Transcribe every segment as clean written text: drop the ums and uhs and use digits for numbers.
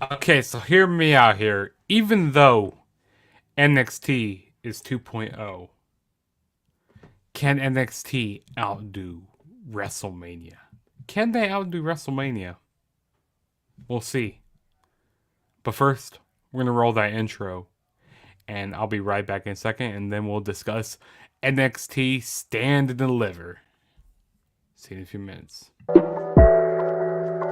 Okay, so hear me out here. Even though NXT is 2.0, can NXT outdo WrestleMania? Can they outdo WrestleMania? We'll see. But first, we're going to roll that intro, and I'll be right back in a second, and then we'll discuss NXT Stand and Deliver. See you in a few minutes.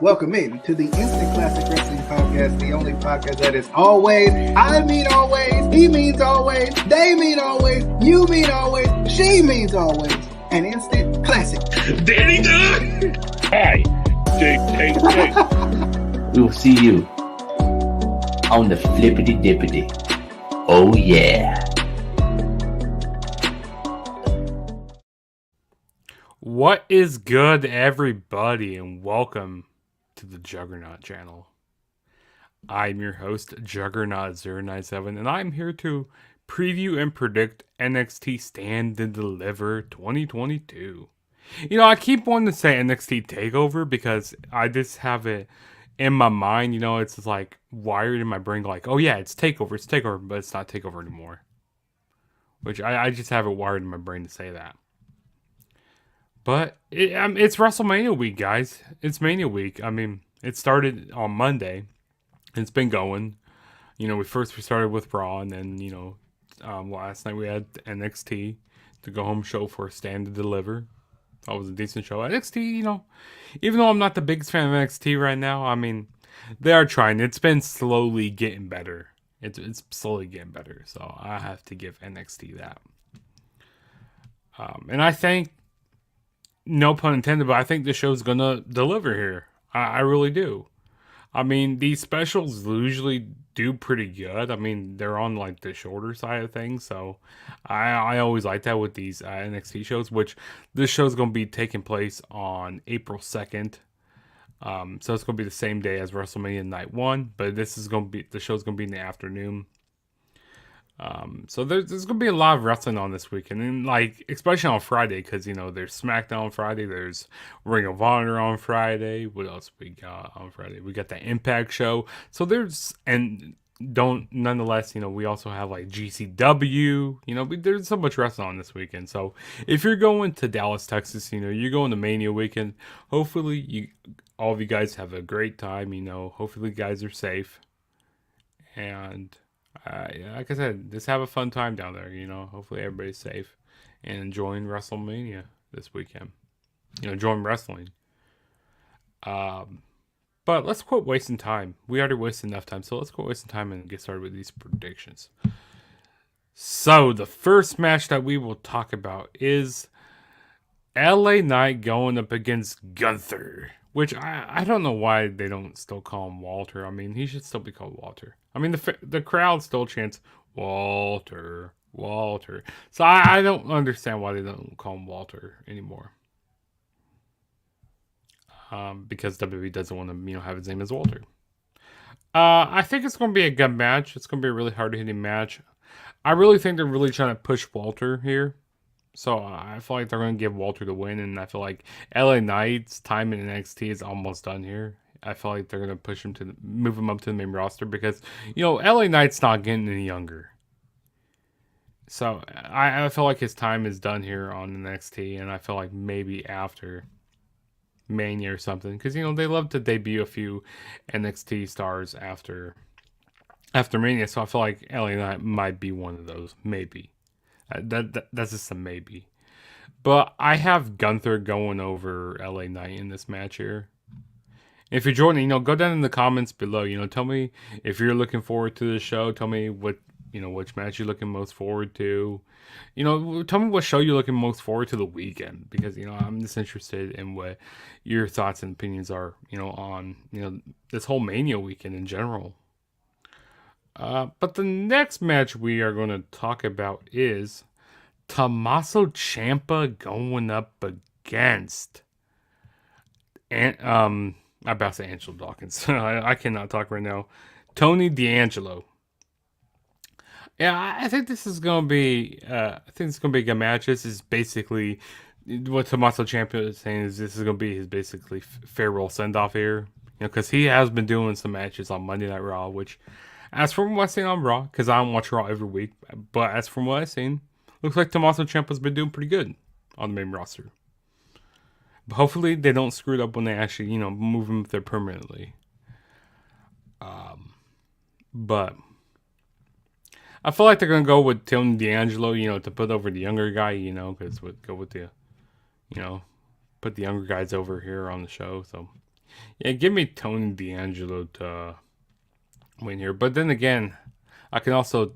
Welcome in to the Instant Classic Wrestling Podcast, the only podcast that is always, I mean always, he means always, they mean always, you mean always, she means always, an instant classic. Danny Dunn! Hi, JKK. We will see you on the flippity dippity. Oh yeah. What is good, everybody, and welcome to the Juggernaut channel. I'm your host, Juggernaut097, and I'm here to preview and predict NXT Stand and Deliver 2022. You know, I keep wanting to say NXT TakeOver because I just have it in my mind. You know, it's just like wired in my brain, like, oh yeah, it's TakeOver, but it's not TakeOver anymore. Which I just have it wired in my brain to say that. But it's WrestleMania week, guys. It's Mania week. I mean, it started on Monday. It's been going. You know, we started with Raw, and then, you know, last night we had NXT, the go-home show for Stand to Deliver. That was a decent show. NXT, you know, even though I'm not the biggest fan of NXT right now, I mean, they are trying. It's been slowly getting better. It's slowly getting better. So I have to give NXT that. And I think, no pun intended, but I think the show's gonna deliver here. I really do. I mean, these specials usually do pretty good. I mean, they're on like the shorter side of things, so I always like that with these NXT shows. Which this show's gonna be taking place on April 2nd. So it's gonna be the same day as WrestleMania Night 1, but the show's gonna be in the afternoon. So there's gonna be a lot of wrestling on this weekend, and like especially on Friday, because you know there's SmackDown on Friday, there's Ring of Honor on Friday. What else we got on Friday? We got the Impact show. So nonetheless, you know, we also have like GCW. You know, there's so much wrestling on this weekend. So if you're going to Dallas, Texas, you know, you're going to Mania weekend. Hopefully, all of you guys have a great time. You know, hopefully, you guys are safe, and yeah, like I said, just have a fun time down there. You know, hopefully everybody's safe and enjoying WrestleMania this weekend. You know, enjoying wrestling. But let's quit wasting time. We already wasted enough time, so let's quit wasting time and get started with these predictions. So the first match that we will talk about is LA Knight going up against Gunther. Which I don't know why they don't still call him Walter. I mean, he should still be called Walter. I mean, the crowd still chants Walter, Walter. So I don't understand why they don't call him Walter anymore. Because WWE doesn't want to, have his name as Walter. I think it's going to be a good match. It's going to be a really hard-hitting match. I really think they're really trying to push Walter here. So I feel like they're going to give Walter the win, and I feel like LA Knight's time in NXT is almost done here. I feel like they're going to move him up to the main roster because, you know, LA Knight's not getting any younger. So I feel like his time is done here on NXT, and I feel like maybe after Mania or something, because, you know, they love to debut a few NXT stars after Mania. So I feel like LA Knight might be one of those, maybe. That's just a maybe. But I have Gunther going over LA Knight in this match here. If you're joining, you know, go down in the comments below. You know, tell me if you're looking forward to the show. Tell me which match you're looking most forward to. You know, tell me what show you're looking most forward to the weekend. Because, you know, I'm just interested in what your thoughts and opinions are, you know, on, you know, this whole Mania weekend in general. But the next match we are going to talk about is Tommaso Ciampa going up against I'm about to say Angelo Dawkins. I cannot talk right now. Tony D'Angelo. Yeah, I think this is going to be a good match. This is basically what Tommaso Ciampa is saying is this is going to be his basically farewell send off here. because he has been doing some matches on Monday Night Raw, which, as from what I've seen on Raw, because I don't watch Raw every week, but as from what I've seen, looks like Tommaso Ciampa's been doing pretty good on the main roster. But hopefully they don't screw it up when they actually, move him there permanently. But I feel like they're going to go with Tony D'Angelo, to put over the younger guy, because go with the, put the younger guys over here on the show. So, yeah, give me Tony D'Angelo to win here. But then again, I can also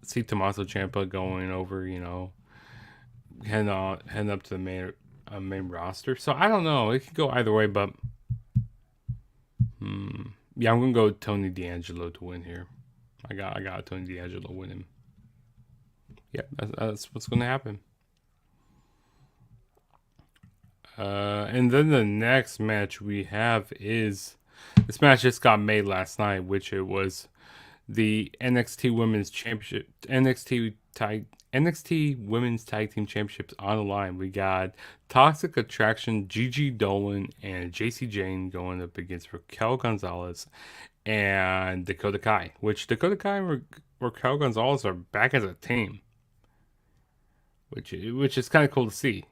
see Tommaso Ciampa going over, heading up to the main roster. So I don't know. It could go either way, but yeah, I'm gonna go with Tony D'Angelo to win here. I got Tony D'Angelo winning. Yeah, that's what's gonna happen. And then the next match we have is this match just got made last night, which it was the NXT Women's Championship, NXT Women's Tag Team Championships on the line. We got Toxic Attraction, Gigi Dolan, and JC Jane going up against Raquel Gonzalez and Dakota Kai. Which Dakota Kai and Raquel Gonzalez are back as a team, which is kind of cool to see.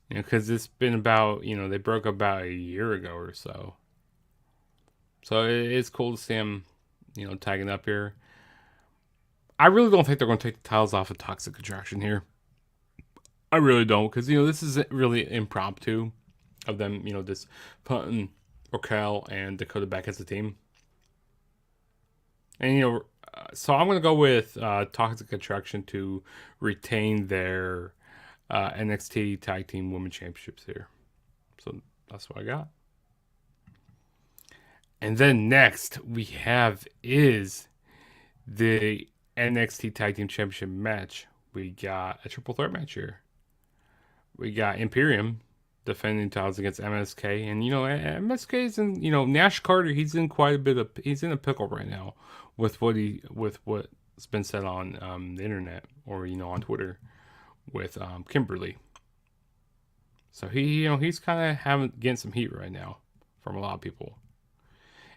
Because it's been about, they broke up about a year ago or so. So it's cool to see them, tagging up here. I really don't think they're going to take the titles off of Toxic Attraction here. I really don't, because, this is really impromptu of them, just putting Raquel and Dakota back as a team. And, so I'm going to go with Toxic Attraction to retain their NXT Tag Team Women's Championships here. So that's what I got. And then next we have is the NXT Tag Team Championship match. We got a triple threat match here. We got Imperium defending titles against MSK, and MSK is in Nash Carter. He's in he's in a pickle right now with what's been said on the internet or on Twitter with Kimberly. So he's kind of getting some heat right now from a lot of people.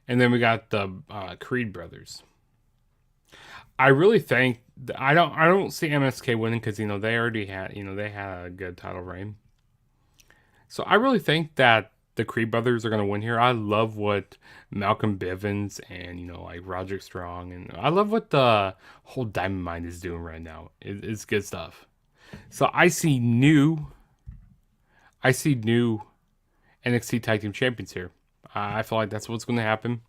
And then we got the Creed brothers. I really think I don't see MSK winning because they already had they had a good title reign. So I really think that the Creed brothers are gonna win here. I love what Malcolm Bivens and like Roderick Strong, and I love what the whole Diamond Mine is doing right now. It's good stuff. So I see new NXT Tag Team Champions here. I feel like that's what's going to happen.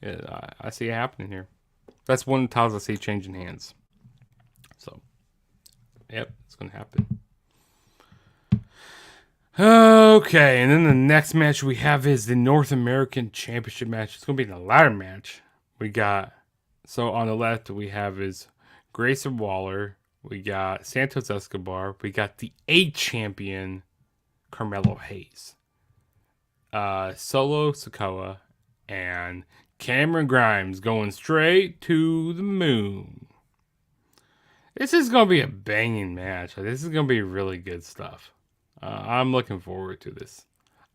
I see it happening here. That's one of the titles I see changing hands. So, yep, it's going to happen. Okay, and then the next match we have is the North American Championship match. It's going to be the ladder match. We got, so on the left we have is Grayson Waller. We got Santos Escobar. We got the 8 champion Carmelo Hayes. Solo Sikoa and Cameron Grimes going straight to the moon. This is going to be a banging match. This is going to be really good stuff. I'm looking forward to this.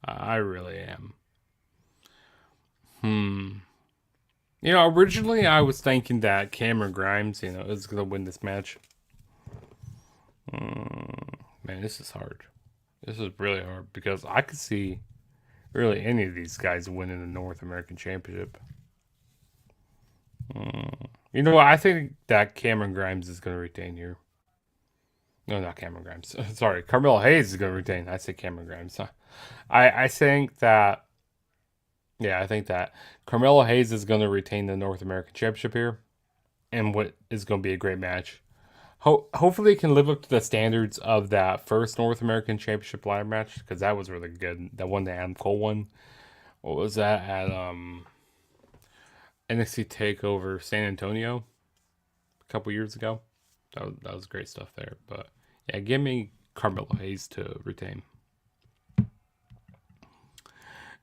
I really am. Originally I was thinking that Cameron Grimes, is going to win this match. Man, this is hard. This is really hard because I could see really any of these guys winning the North American Championship. I think that Cameron Grimes is going to retain here. No, not Cameron Grimes. Sorry, Carmelo Hayes is going to retain. I say Cameron Grimes. I think that Carmelo Hayes is going to retain the North American Championship here, and what is going to be a great match. Hopefully it can live up to the standards of that first North American Championship ladder match, because that was really good. That one that Adam Cole won. What was that at NXT TakeOver San Antonio a couple years ago? That was great stuff there. But yeah, give me Carmelo Hayes to retain.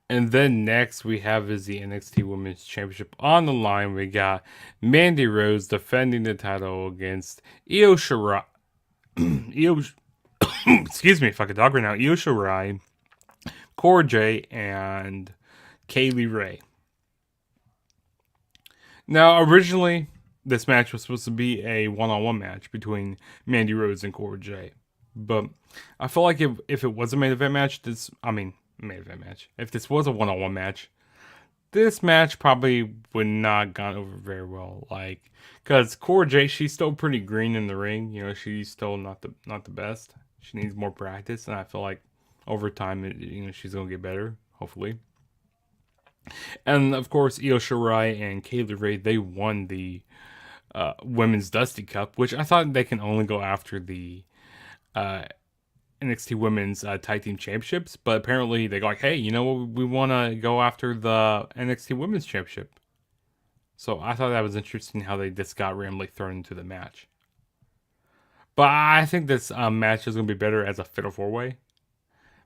And then next we have is the NXT Women's Championship on the line. We got Mandy Rose defending the title against Io Shirai. Excuse me if I could talk right now. Io Shirai, Cora Jade, and Kaylee Ray. Now, originally, this match was supposed to be a one-on-one match between Mandy Rose and Cora Jade. But I feel like if it was a main event match, if this was a one-on-one match, this match probably would not gone over very well. Like, because Cora Jade, she's still pretty green in the ring. You know, she's still not the best. She needs more practice, and I feel like over time, she's gonna get better, hopefully. And of course, Io Shirai and Kaylee Ray, they won the Women's Dusty Cup, which I thought they can only go after the NXT Women's Tag Team Championships, but apparently they go like, hey, you know what? We want to go after the NXT Women's Championship. So I thought that was interesting how they just got randomly thrown into the match. But I think this match is going to be better as a Fatal 4-Way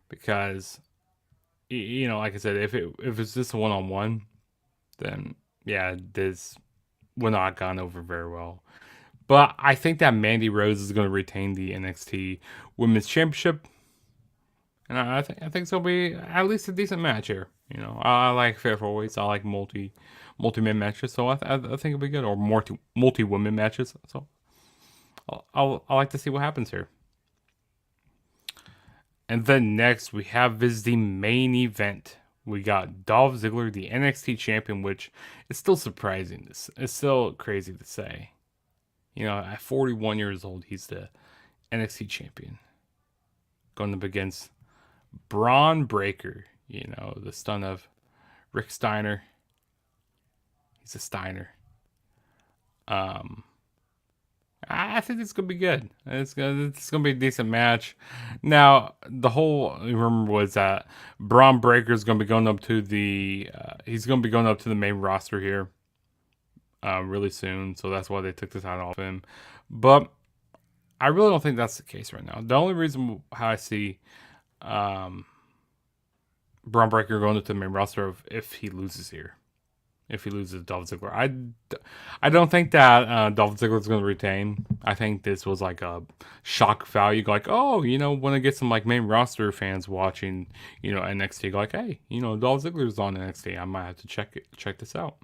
because, like I said, if it's just a one-on-one, then yeah, this would not gone over very well. But I think that Mandy Rose is going to retain the NXT Women's Championship, and I think it's going to be at least a decent match here. I like fair 4-Ways. I like multi-man matches, so I think it'll be good, or multi-women matches. So I'll like to see what happens here. And then next we have is the main event. We got Dolph Ziggler, the NXT champion, which is still surprising. It's still crazy to say. At 41 years old, he's the NXT champion. Going up against Braun Breaker, the son of Rick Steiner. He's a Steiner. I think it's gonna be good. It's gonna be a decent match. Now, the whole rumor was that Braun Breaker is gonna be going up to the main roster here. Really soon, so that's why they took the title off him. But I really don't think that's the case right now. The only reason how I see Braun Breaker going to the main roster if he loses here, if he loses Dolph Ziggler, I don't think that Dolph Ziggler is going to retain. I think this was like a shock value, like, oh, when I get some like main roster fans watching, NXT, like, hey, Dolph Ziggler's on NXT, I might have to check this out.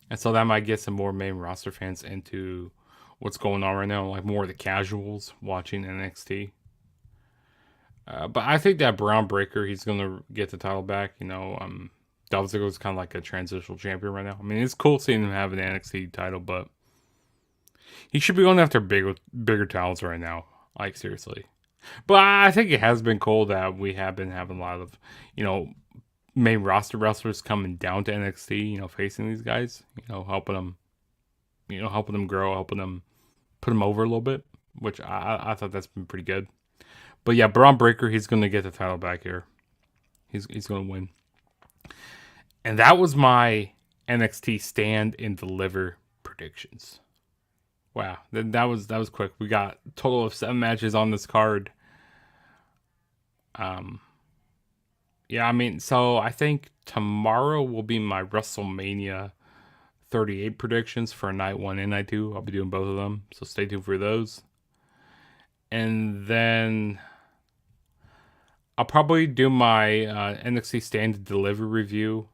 And so that might get some more main roster fans into what's going on right now, like more of the casuals watching NXT. But I think that Braun Breaker, he's going to get the title back. Dolph Ziggler is kind of like a transitional champion right now. I mean, it's cool seeing him have an NXT title, but he should be going after bigger titles right now. Like, seriously. But I think it has been cool that we have been having a lot of, main roster wrestlers coming down to NXT, facing these guys, helping them grow, helping them put them over a little bit, which I thought that's been pretty good. But yeah, Braun Breaker, he's going to get the title back here. He's going to win. And that was my NXT Stand and Deliver predictions. Wow, that was quick. We got a total of 7 matches on this card. Yeah, so I think tomorrow will be my WrestleMania 38 predictions for night 1 and night 2. I'll be doing both of them, so stay tuned for those. And then I'll probably do my NXT Stand and Deliver review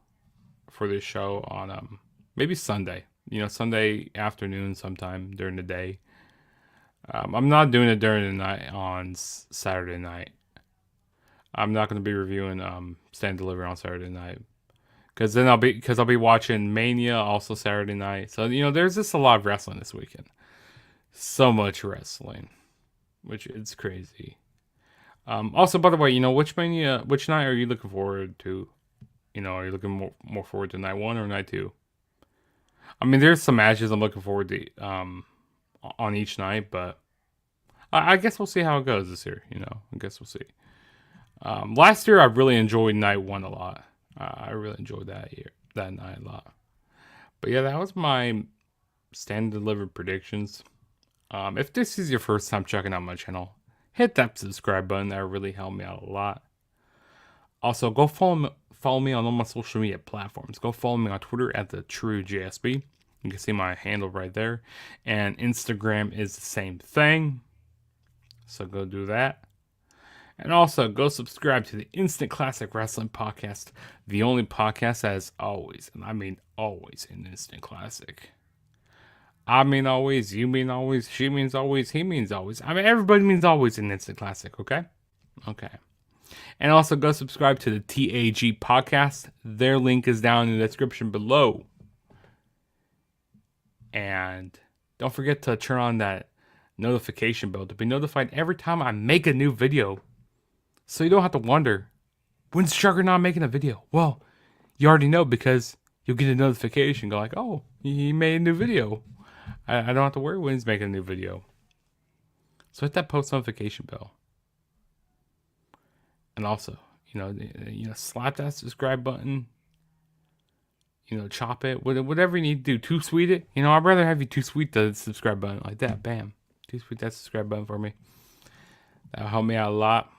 for this show on maybe Sunday. Sunday afternoon sometime during the day. I'm not doing it during the night on Saturday night. I'm not going to be reviewing Stand and Deliver on Saturday night because I'll be watching Mania also Saturday night. So there's just a lot of wrestling this weekend. So much wrestling, which it's crazy. Also, by the way, which night are you looking forward to? Are you looking more forward to night 1 or night 2? There's some matches I'm looking forward to on each night, but I guess we'll see how it goes this year. I guess we'll see. Last year I really enjoyed night 1 a lot. I really enjoyed that night a lot. But yeah, that was my Stand and Deliver predictions. If this is your first time checking out my channel, hit that subscribe button. That really helped me out a lot. Also, go follow me on all my social media platforms. Go follow me on Twitter at TheTrueJSB. You can see my handle right there. And Instagram is the same thing. So go do that. And also, go subscribe to the Instant Classic Wrestling Podcast, the only podcast that is always, and I mean always, an instant classic. I mean always, you mean always, she means always, he means always. I mean, everybody means always an instant classic, okay? Okay. And also, go subscribe to the T.A.G. podcast. Their link is down in the description below. And don't forget to turn on that notification bell to be notified every time I make a new video. So you don't have to wonder, when's Juggernaut making a video? Well, you already know because you'll get a notification. Go like, oh, he made a new video. I don't have to worry when he's making a new video. So hit that post notification bell. And also, slap that subscribe button. Chop it. Whatever you need to do. Too sweet it. I'd rather have you too sweet the subscribe button like that. Bam. Too sweet that subscribe button for me. That'll help me out a lot.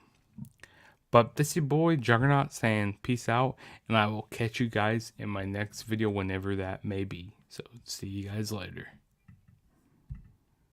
But this is your boy Juggernaut saying peace out, and I will catch you guys in my next video whenever that may be. So see you guys later.